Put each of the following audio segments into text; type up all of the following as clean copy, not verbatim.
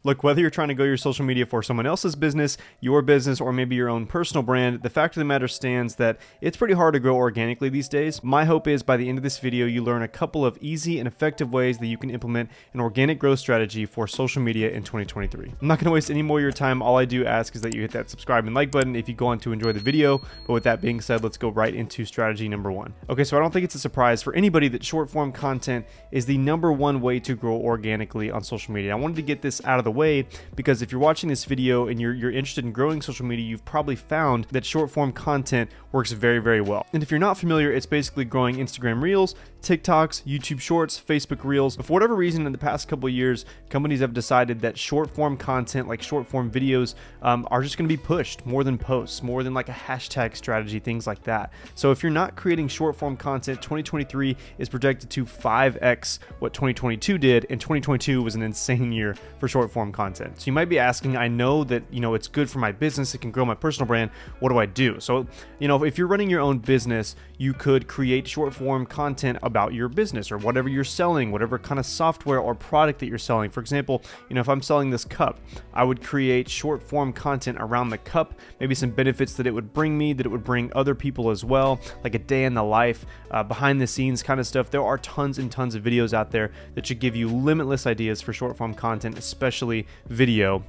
Look, whether you're trying to grow your social media for someone else's business, your business, or maybe your own personal brand, the fact of the matter stands that it's pretty hard to grow organically these days. My hope is by the end of this video, you learn a couple of easy and effective ways that you can implement an organic growth strategy for social media in 2023. I'm not going to waste any more of your time. All I do ask is that you hit that subscribe and like button if you go on to enjoy the video. But with that being said, let's go right into strategy number one. Okay, so I don't think it's a surprise for anybody that short form content is the number one way to grow organically on social media. I wanted to get this out of the way because if you're watching this video and you're interested in growing social media, you've probably found that short form content works very, very well. And if you're not familiar, it's basically growing Instagram Reels, TikToks, YouTube Shorts, Facebook Reels. But for whatever reason, in the past couple of years, companies have decided that short form content, like short form videos, are just going to be pushed more than posts, more than like a hashtag strategy, things like that. So if you're not creating short form content, 2023 is projected to 5x what 2022 did, and 2022 was an insane year for short form content. So you might be asking, I know that, it's good for my business, it can grow my personal brand. What do I do? So, if you're running your own business, you could create short form content about your business or whatever you're selling, whatever kind of software or product that you're selling. For example, if I'm selling this cup, I would create short form content around the cup, maybe some benefits that it would bring me, that it would bring other people as well, like a day in the life, behind the scenes kind of stuff. There are tons and tons of videos out there that should give you limitless ideas for short form content, especially video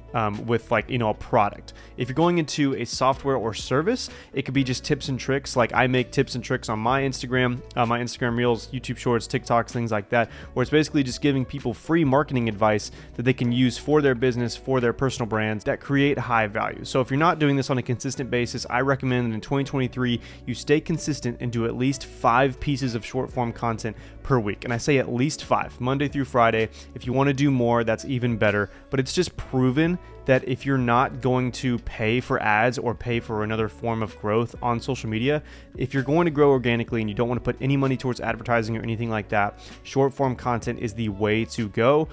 with a product. If you're going into a software or service, it could be just tips and tricks. Like I make tips and tricks on my Instagram Reels, YouTube Shorts, TikToks, things like that, where it's basically just giving people free marketing advice that they can use for their business, for their personal brands that create high value. So if you're not doing this on a consistent basis, I recommend that in 2023, you stay consistent and do at least 5 pieces of short form content per week. And I say at least 5, Monday through Friday. If you want to do more, that's even better. But it's just proven that if you're not going to pay for ads or pay for another form of growth on social media, if you're going to grow organically and you don't want to put any money towards advertising or anything like that, short form content is the way to go.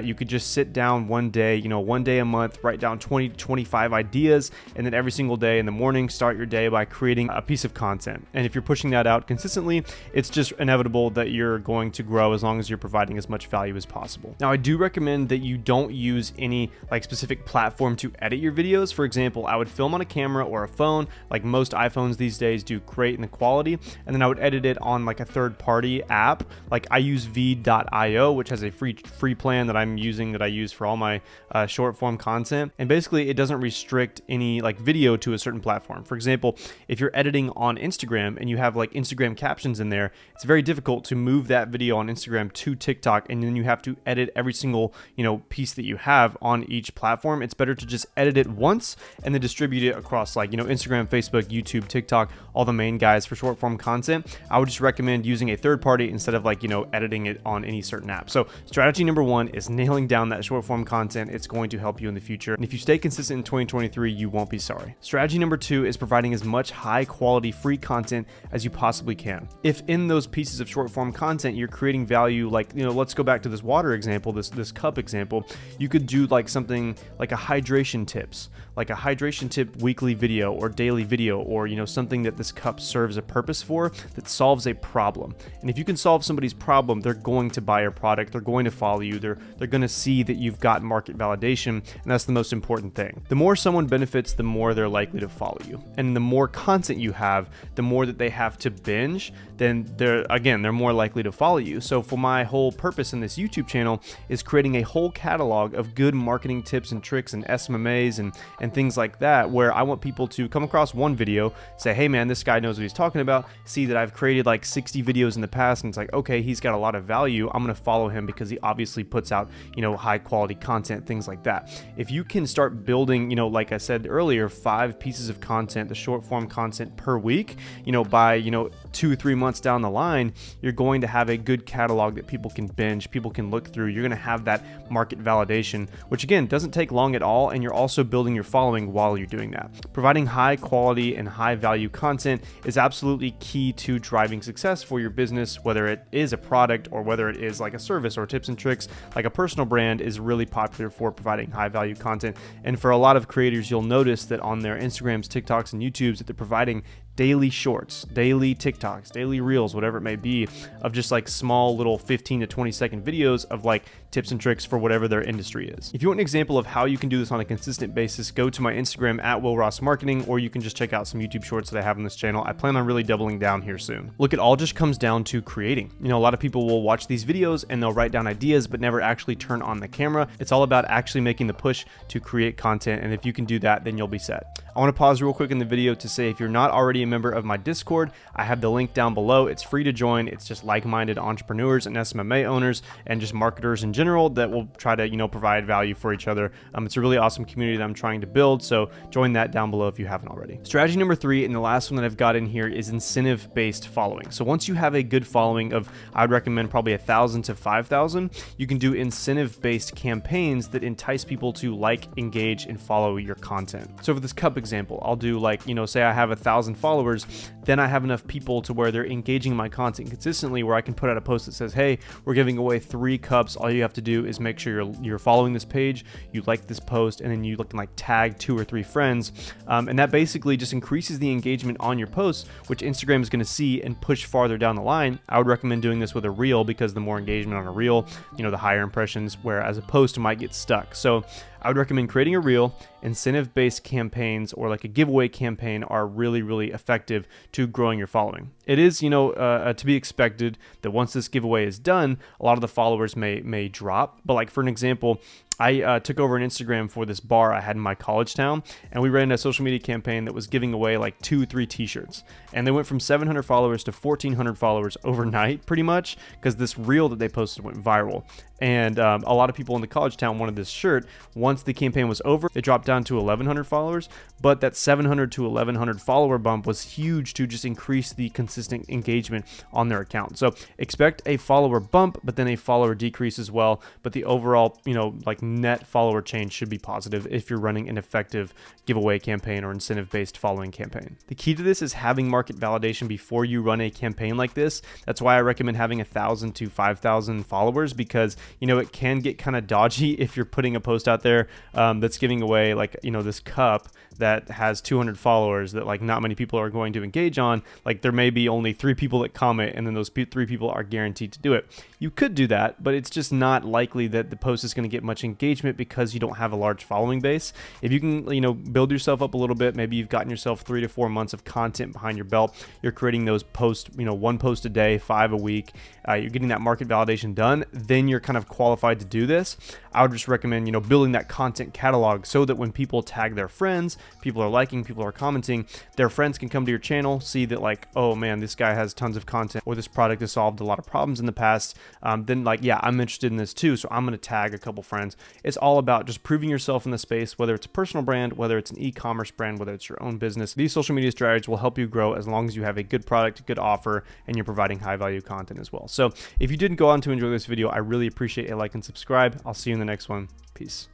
You could just sit down one day, one day a month, write down 20 to 25 ideas, and then every single day in the morning, start your day by creating a piece of content. And if you're pushing that out consistently, it's just inevitable that you're going to grow as long as you're providing as much value as possible. Now, I do recommend that you don't use any specific platform to edit your videos. For example, I would film on a camera or a phone, like most iPhones these days do great in the quality, and then I would edit it on a third-party app. Like I use v.io, which has a free plan that I use for all my short-form content, and basically it doesn't restrict any video to a certain platform. For example, if you're editing on Instagram and you have Instagram captions in there, it's very difficult to move that video on Instagram to TikTok, and then you have to edit every single piece that you have on each platform. It's better to just edit it once and then distribute it across Instagram, Facebook, YouTube, TikTok, all the main guys for short form content. I would just recommend using a third party instead of editing it on any certain app. So strategy number one is nailing down that short form content. It's going to help you in the future. And if you stay consistent in 2023, you won't be sorry. Strategy number two is providing as much high quality free content as you possibly can. If in those pieces of short form content, you're creating value, let's go back to this water example, this cup example, you could do something like a hydration tips, like a hydration tip weekly video or daily video, or something that this cup serves a purpose for that solves a problem. And if you can solve somebody's problem, they're going to buy your product, they're going to follow you, they're going to see that you've got market validation, and that's the most important thing. The more someone benefits, the more they're likely to follow you. And the more content you have, the more that they have to binge, then they're more likely to follow you. So for my whole purpose in this YouTube channel is creating a whole catalog of good marketing tips and tricks and SMMAs and things like that, where I want people to come across one video, say, hey man, this guy knows what he's talking about, see that I've created 60 videos in the past, and it's okay, he's got a lot of value, I'm going to follow him because he obviously puts out, high quality content, things like that. If you can start building, like I said earlier, 5 pieces of content, the short form content per week, by 2-3 months down the line, you're going to have a good catalog that people can binge, people can look through. You're going to have that market validation, which again doesn't take long at all, and you're also building your following while you're doing that. Providing high quality and high value content is absolutely key to driving success for your business, whether it is a product or whether it is a service or tips and tricks. A personal brand is really popular for providing high value content, and for a lot of creators, you'll notice that on their Instagrams, TikToks, and YouTubes that they're providing daily shorts, daily TikToks, daily reels, whatever it may be, of just like small little 15 to 20 second videos of like tips and tricks for whatever their industry is. If you want an example of how you can do this on a consistent basis, go to my Instagram at Will Ross Marketing, or you can just check out some YouTube shorts that I have on this channel. I plan on really doubling down here soon. Look, it all just comes down to creating. You know, a lot of people will watch these videos and they'll write down ideas, but never actually turn on the camera. It's all about actually making the push to create content. And if you can do that, then you'll be set. I want to pause real quick in the video to say, if you're not already a member of my Discord, I have the link down below. It's free to join. It's just like-minded entrepreneurs and SMMA owners and just marketers in general that will try to, you know, provide value for each other. It's a really awesome community that I'm trying to build. So join that down below if you haven't already. Strategy number 3, and the last one that I've got in here, is incentive-based following. So once you have a good following of, I'd recommend probably 1,000 to 5,000, you can do incentive-based campaigns that entice people to like, engage, and follow your content. So for this cup example, I'll do like, you know, say I have 1,000 followers, then I have enough people to where they're engaging my content consistently, where I can put out a post that says, hey, we're giving away 3 cups. All you have to do is make sure you're following this page, you like this post, and then you can like tag 2 or 3 friends. And that basically just increases the engagement on your posts, which Instagram is going to see and push farther down the line. I would recommend doing this with a reel, because the more engagement on a reel, you know, the higher impressions, whereas a post might get stuck. So I would recommend creating a reel. Incentive-based campaigns or like a giveaway campaign are really, really effective to growing your following. It is, you know, to be expected that once this giveaway is done, a lot of the followers may drop. But like for an example, I took over an Instagram for this bar I had in my college town, and we ran a social media campaign that was giving away like 2-3 t-shirts, and they went from 700 followers to 1,400 followers overnight, pretty much, because this reel that they posted went viral. And a lot of people in the college town wanted this shirt. Once the campaign was over, it dropped down to 1,100 followers, but that 700 to 1,100 follower bump was huge to just increase the consistent engagement on their account. So expect a follower bump, but then a follower decrease as well. But the overall, you know, like net follower change should be positive if you're running an effective giveaway campaign or incentive-based following campaign. The key to this is having market validation before you run a campaign like this. That's why I recommend having 1,000 to 5,000 followers, because, you know, it can get kind of dodgy if you're putting a post out there that's giving away like, you know, this cup that has 200 followers that like not many people are going to engage on. Like there may be only 3 people that comment, and then those 3 people are guaranteed to do it. You could do that, but it's just not likely that the post is going to get much engagement because you don't have a large following base. If you can, you know, build yourself up a little bit, maybe you've gotten yourself 3 to 4 months of content behind your belt, you're creating those posts, you know, 1 post a day, 5 a week, you're getting that market validation done, then you're kind of qualified to do this. I would just recommend, you know, building that content catalog so that when people tag their friends, people are liking, people are commenting, their friends can come to your channel, see that like, oh man, this guy has tons of content, or this product has solved a lot of problems in the past. Then like, yeah, I'm interested in this too, so I'm going to tag a couple friends. It's all about just proving yourself in the space, whether it's a personal brand, whether it's an e-commerce brand, whether it's your own business. These social media strategies will help you grow as long as you have a good product, good offer, and you're providing high value content as well. So if you didn't go on to enjoy this video, I really appreciate a like and subscribe. I'll see you in the next one. Peace.